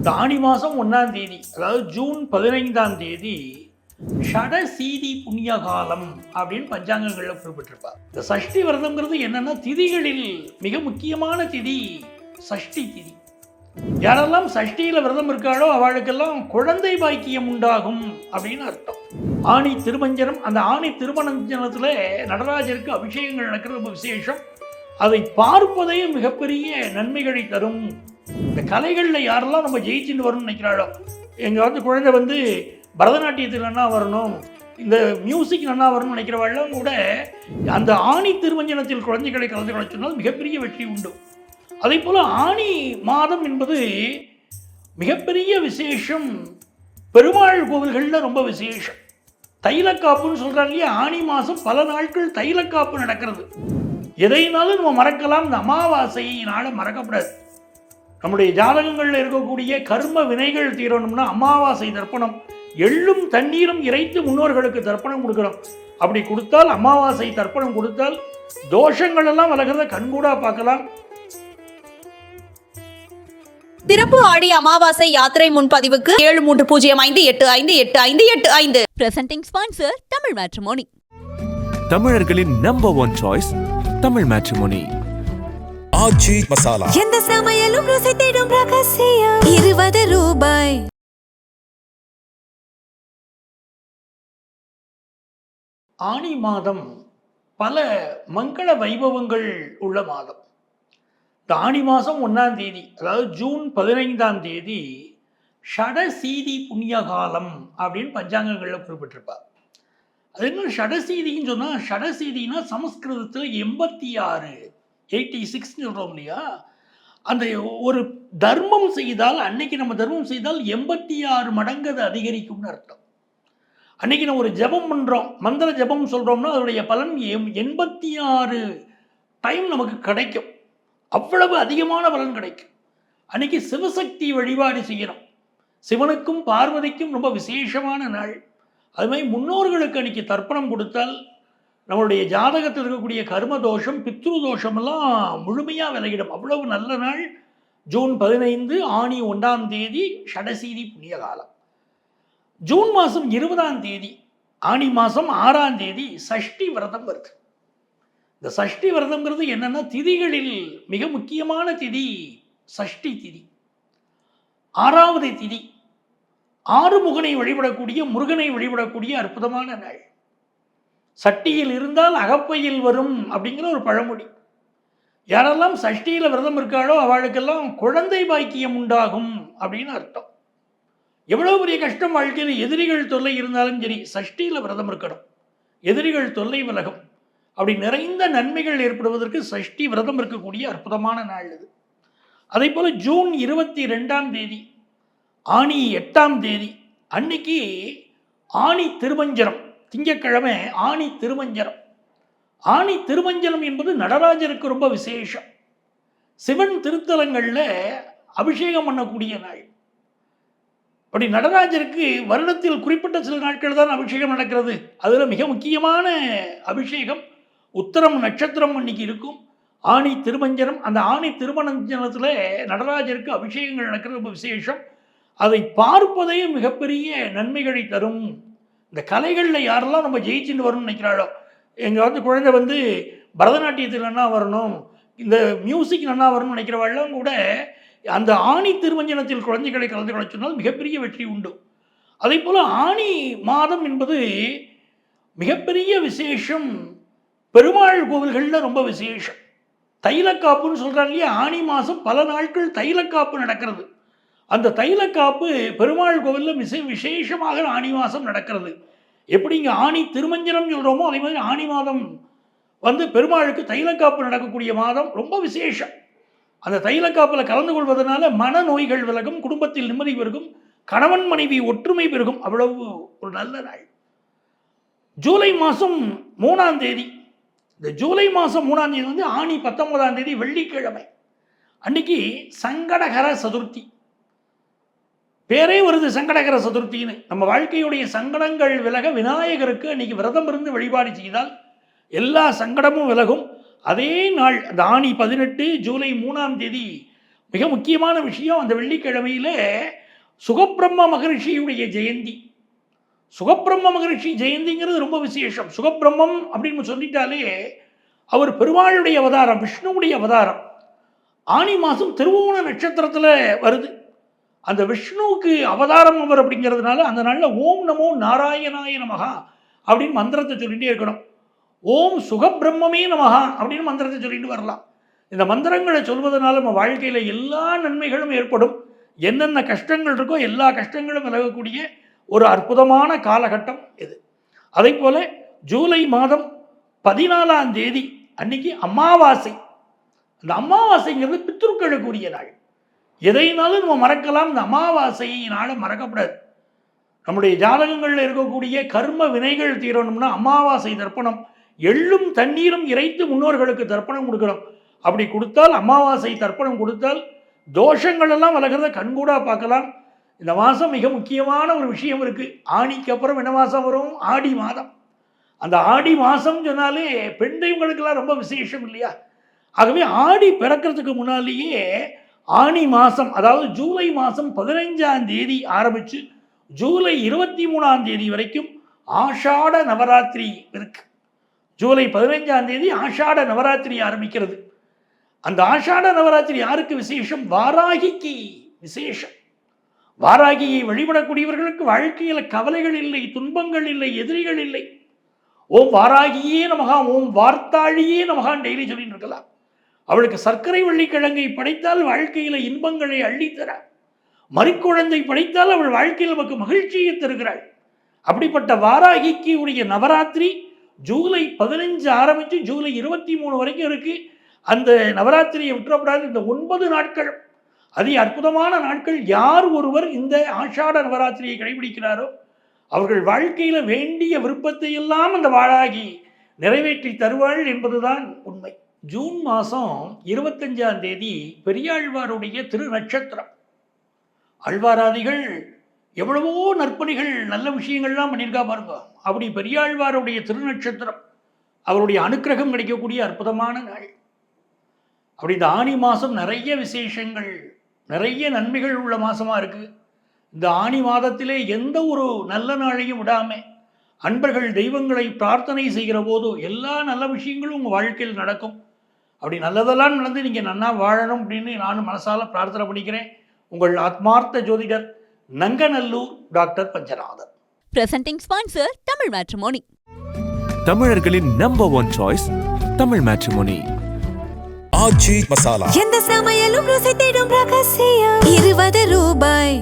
இந்த ஆடி மாதம் 1ஆம் தேதி, அதாவது ஜூன் 15ஆம் தேதி ஷட சீதி புண்ணிய காலம் அப்படின்னு பஞ்சாங்கங்களில் குறிப்பிட்டிருப்பார். இந்த சஷ்டி விரதம்ங்கிறது என்னன்னா, திதிகளில் மிக முக்கியமான திதி சஷ்டி திதி. யாரெல்லாம் சஷ்டியில் விரதம் இருக்காளோ அவளுக்கெல்லாம் குழந்தை பாக்கியம் உண்டாகும் அப்படின்னு அர்த்தம். ஆணி திருமஞ்சனம், அந்த ஆணி திருமஞ்சனத்தில் நடராஜருக்கு அபிஷேகங்கள் நடக்கிறது ரொம்ப விசேஷம். அதை பார்ப்பதே மிகப்பெரிய நன்மைகளை தரும். இந்த கலைகளில் யாரெல்லாம் நம்ம ஜெயிச்சுட்டு வரணும்னு நினைக்கிறாளோ, எங்கள் குழந்தை பரதநாட்டியத்தில் நல்லா வரணும், இந்த மியூசிக் நல்லா வரணும்னு நினைக்கிறவாள்லாம் கூட அந்த ஆணி திருமஞ்சனத்தில் குழந்தைகளை கலந்து கொள்ள சொன்னால் மிகப்பெரிய வெற்றி உண்டு. அதே போல் ஆணி மாதம் என்பது மிகப்பெரிய விசேஷம். பெருமாள் கோவில்களில் ரொம்ப விசேஷம். தைலக்காப்புன்னு சொல்கிறாங்க இல்லையா, ஆணி மாதம் பல நாட்கள் தைலக்காப்பு நடக்கிறது. எதைனாலும் நம்ம மறக்கலாம், இந்த அமாவாசையினால மறக்கப்படாது. நம்முடைய ஜாதகங்களில் இருக்கக்கூடிய கர்ம வினைகள் தீரணும்னா அமாவாசை தர்ப்பணம், எள்ளும் தண்ணீரும் இறைத்து முன்னோர்களுக்கு தர்ப்பணம் கொடுக்கணும். அப்படி கொடுத்தால், அமாவாசை தர்ப்பணம் கொடுத்தால் தோஷங்கள் எல்லாம் விலகிறத கண்கூடா பார்க்கலாம். திறப்பு ஆடி அமாவாசை யாத்திரை முன்பதிவுக்கு 7305858585. Presenting sponsor Tamil Matrimony. தமிழர்களின் number 1 choice Tamil Matrimony. Aachi Masala, எந்த சமையலும் ருசி தேடும் ரகசியம் 20 ரூபாய். ஆணி மாதம் பல மங்கள வைபவங்கள் உள்ள மாதம். இந்த ஆணி மாதம் 1ஆம் தேதி, அதாவது ஜூன் 15ஆம் தேதி ஷட சீதி புண்ணிய காலம் அப்படின்னு பஞ்சாங்கங்களில் குறிப்பிட்டிருப்பார். அது என்ன ஷடசீதின்னு சொன்னால், ஷடசீதினா சமஸ்கிருதத்தில் 86 சொல்கிறோம் இல்லையா, அந்த ஒரு தர்மம் செய்தால், அன்னைக்கு நம்ம தர்மம் செய்தால் 86 மடங்கு அது அதிகரிக்கும்னு அர்த்தம். அன்னைக்கு நம்ம ஒரு ஜபம் பண்ணுறோம், மந்திர ஜபம் சொல்கிறோம்னா அதனுடைய பலன் 86 டைம் நமக்கு கிடைக்கும். அவ்வளவு அதிகமான பலன் கிடைக்கும். அன்னைக்கு சிவசக்தி வழிபாடு செய்யணும். சிவனுக்கும் பார்வதிக்கும் ரொம்ப விசேஷமான நாள். அது மாதிரி முன்னோர்களுக்கு அன்றைக்கி தர்ப்பணம் கொடுத்தால் நம்மளுடைய ஜாதகத்தில் இருக்கக்கூடிய கர்ம தோஷம், பித்ரு தோஷமெல்லாம் முழுமையாக விலகிடும். அவ்வளவு நல்ல நாள் ஜூன் 15 ஆணி 1ஆம் தேதி ஷடசீதி புண்ணிய காலம். ஜூன் மாதம் 20ஆம் தேதி ஆணி மாதம் 6ஆம் தேதி சஷ்டி விரதம் வருது. இந்த சஷ்டி விரதம்ங்கிறது என்னென்னா, திதிகளில் மிக முக்கியமான திதி சஷ்டி திதி. 6வது திதி, ஆறுமுகனை வழிபடக்கூடிய, முருகனை வழிபடக்கூடிய அற்புதமான நாள். சட்டியில் இருந்தால் அகப்பையில் வரும் அப்படிங்கிற ஒரு பழமொழி. யாரெல்லாம் சஷ்டியில் விரதம் இருக்காளோ அவளுக்கெல்லாம் குழந்தை பாக்கியம் உண்டாகும் அப்படின்னு அர்த்தம். எவ்வளோ பெரிய கஷ்டம் வாழ்க்கையில், எதிரிகள் தொல்லை இருந்தாலும் சரி, சஷ்டியில் விரதம் இருக்கணும். எதிரிகள் தொல்லை விலகும். அப்படி நிறைந்த நன்மைகள் ஏற்படுவதற்கு சஷ்டி விரதம் இருக்கக்கூடிய அற்புதமான நாள் இது. அதே போல் ஜூன் 22ஆம் தேதி ஆணி 8ஆம் தேதி அன்னைக்கு ஆணி திருமஞ்சனம், திங்கட்கிழமை ஆணி திருமஞ்சனம். ஆணி திருமஞ்சனம் என்பது நடராஜருக்கு ரொம்ப விசேஷம். சிவன் திருத்தலங்களில் அபிஷேகம் பண்ணக்கூடிய நாள். அப்படி நடராஜருக்கு வருடத்தில் குறிப்பிட்ட சில நாட்கள் தான் அபிஷேகம் நடக்கிறது. அதில் மிக முக்கியமான அபிஷேகம் உத்தரம் நட்சத்திரம் அன்னைக்கு இருக்கும். ஆணி திருமஞ்சனம், அந்த ஆணி திருமஞ்சனத்தில் நடராஜருக்கு அபிஷேகங்கள் நடக்கிறது ரொம்ப விசேஷம். அதை பார்ப்பதே மிகப்பெரிய நன்மைகளை தரும். இந்த கலைகளில் யாரெல்லாம் நம்ம ஜெயிச்சுட்டு வரணும்னு நினைக்கிறாளோ, எங்கள் குழந்தை பரதநாட்டியத்தில் நல்லா வரணும், இந்த மியூசிக் நல்லா வரணும்னு நினைக்கிறவாள்லாம் கூட அந்த ஆணி திருமஞ்சனத்தில் குழந்தைகளை கலந்து கொள்ள சொன்னால் மிகப்பெரிய வெற்றி உண்டு. அதே போல் ஆணி மாதம் என்பது மிகப்பெரிய விசேஷம். பெருமாள் கோவில்களில் ரொம்ப விசேஷம். தைலக்காப்புன்னு சொல்கிறாங்க இல்லையா, ஆணி மாதம் பல நாட்கள் தைலக்காப்பு நடக்கிறது. அந்த தைலக்காப்பு பெருமாள் கோவிலில் விசேஷமாக ஆணி மாதம் நடக்கிறது. எப்படி இங்கே ஆணி திருமஞ்சனம் சொல்கிறோமோ அதே மாதிரி ஆணி மாதம் பெருமாளுக்கு தைலக்காப்பு நடக்கக்கூடிய மாதம் ரொம்ப விசேஷம். அந்த தைலக்காப்பில் கலந்து கொள்வதனால மனநோய்கள் விலகும், குடும்பத்தில் நிம்மதி பெருகும், கணவன் மனைவி ஒற்றுமை பெருகும். அவ்வளவு ஒரு நல்ல நாள். ஜூலை மாதம் 3ஆம் தேதி, இந்த ஜூலை மாதம் 3ஆம் தேதி ஆணி 19ஆம் தேதி வெள்ளிக்கிழமை. அன்னைக்கு சங்கடகர சதுர்த்தி. பேரே வருது சங்கடகர சதுர்த்தின்னு. நம்ம வாழ்க்கையுடைய சங்கடங்கள் விலக விநாயகருக்கு அன்னைக்கு விரதம் இருந்து வழிபாடு செய்தால் எல்லா சங்கடமும் விலகும். அதே நாள் அந்த ஆணி 18 ஜூலை 3ஆம் தேதி மிக முக்கியமான விஷயம், அந்த வெள்ளிக்கிழமையில சுகபிரம்ம மகரிஷியுடைய ஜெயந்தி. சுகபிரம்ம மகரிஷி ஜெயந்திங்கிறது ரொம்ப விசேஷம். சுகபிரம்மம் அப்படின்னு சொல்லிட்டாலே அவர் பெருமாளுடைய அவதாரம், விஷ்ணுவுடைய அவதாரம். ஆனி மாதம் திருவோண நட்சத்திரத்தில் வருது. அந்த விஷ்ணுவுக்கு அவதாரம் அவர் அப்படிங்கிறதுனால அந்த நாளில் ஓம் நமோ நாராயணாய நமகா அப்படின்னு மந்திரத்தை சொல்லிகிட்டே இருக்கணும். ஓம் சுகபிரம்மே நமகா அப்படின்னு மந்திரத்தை சொல்லிட்டு வரலாம். இந்த மந்திரங்களை சொல்வதனால நம்ம வாழ்க்கையில் எல்லா நன்மைகளும் ஏற்படும். என்னென்ன கஷ்டங்கள் இருக்கோ எல்லா கஷ்டங்களும் விலகக்கூடிய ஒரு அற்புதமான காலகட்டம் இது. அதே போல் ஜூலை மாதம் 14ஆம் தேதி அன்னைக்கு அமாவாசை. அந்த அமாவாசைங்கிறது பித்ருக்களுக்குரிய நாள். எதைனாலும் நம்ம மறக்கலாம், இந்த அமாவாசையினால மறக்கப்படாது. நம்முடைய ஜாதகங்களில் இருக்கக்கூடிய கர்ம வினைகள் தீரணும்னா அமாவாசை தர்ப்பணம், எள்ளும் தண்ணீரும் இறைத்து முன்னோர்களுக்கு தர்ப்பணம் கொடுக்கணும். அப்படி கொடுத்தால், அமாவாசை தர்ப்பணம் கொடுத்தால் தோஷங்கள் எல்லாம் விலகிறத கண்கூடா பார்க்கலாம். இந்த மாதம் மிக முக்கியமான ஒரு விஷயம் இருக்குது. ஆணிக்கு அப்புறம் என்ன மாதம் வரும்? ஆடி மாதம். அந்த ஆடி மாதம் சொன்னாலே பெண் தெய்வங்களுக்கெல்லாம் ரொம்ப விசேஷம் இல்லையா? ஆகவே ஆடி பிறக்கிறதுக்கு முன்னாலேயே ஆணி மாதம், அதாவது ஜூலை மாதம் 15ஆம் தேதி ஆரம்பித்து ஜூலை 23ஆம் தேதி வரைக்கும் ஆஷாட நவராத்திரி இருக்கு. ஜூலை 15ஆம் தேதி ஆஷாட நவராத்திரி ஆரம்பிக்கிறது. அந்த ஆஷாட நவராத்திரி யாருக்கு விசேஷம்? வாராகிக்கு விசேஷம். வாராகியை வழிபடக்கூடியவர்களுக்கு வாழ்க்கையில் கவலைகள் இல்லை, துன்பங்கள் இல்லை, எதிரிகள் இல்லை. ஓம் வாராகியே நமகா, ஓம் வார்த்தாழியே நமகான் டெய்லி சொல்லிட்டு இருக்கலாம். அவளுக்கு சர்க்கரை வள்ளிக்கிழங்கை படைத்தால் வாழ்க்கையில் இன்பங்களை அள்ளித்தராள். மறிக்குழந்தை படைத்தால் அவள் வாழ்க்கையில் நமக்கு மகிழ்ச்சியை தருகிறாள். அப்படிப்பட்ட வாராகிக்கு உடைய நவராத்திரி ஜூலை 15 ஆரம்பித்து ஜூலை 23 வரைக்கும் இருக்கு. அந்த நவராத்திரியை விட்டுறப்படாது. இந்த 9 நாட்கள் அதி அற்புதமான நாட்கள். யார் ஒருவர் இந்த ஆஷாட நவராத்திரியை கடைபிடிக்கிறாரோ அவர்கள் வாழ்க்கையில் வேண்டிய விருப்பத்தை எல்லாம் அந்த வாராகி நிறைவேற்றி தருவாள் என்பதுதான் உண்மை. ஜூன் மாதம் 25ஆம் தேதி பெரியாழ்வாருடைய திரு நட்சத்திரம். ஆழ்வாராதிகள் எவ்வளவோ நற்பணிகள், நல்ல விஷயங்கள்லாம் பண்ணியிருக்கா பாருங்க. அப்படி பெரியாழ்வாருடைய திருநட்சத்திரம், அவருடைய அனுக்கிரகம் கிடைக்கக்கூடிய அற்புதமான நாள். அப்படி இந்த ஆனி மாதம் நிறைய விசேஷங்கள், நிறைய நன்மைகள் உள்ள மாதமாக இருக்குது. இந்த ஆனி மாதத்திலே எந்த ஒரு நல்ல நாளையும் விடாமல் அன்பர்கள் தெய்வங்களை பிரார்த்தனை செய்கிற போது எல்லா நல்ல விஷயங்களும் உங்கள் வாழ்க்கையில் நடக்கும். அப்படி நல்லதெல்லாம் நடந்து நீங்கள் நன்னா வாழணும் அப்படின்னு நானும் மனசால பிரார்த்தனை பண்ணிக்கிறேன். உங்கள் ஆத்மார்த்த ஜோதிடர் Nanganallur doctor Panchanathan. Presenting sponsor Tamil Matrimony. தமிழர்களின் number one choice Tamil Matrimony. Aachi Masala. எந்த சமையலும் ருசி தேடும் ரகசியம். 20 ரூபாய்.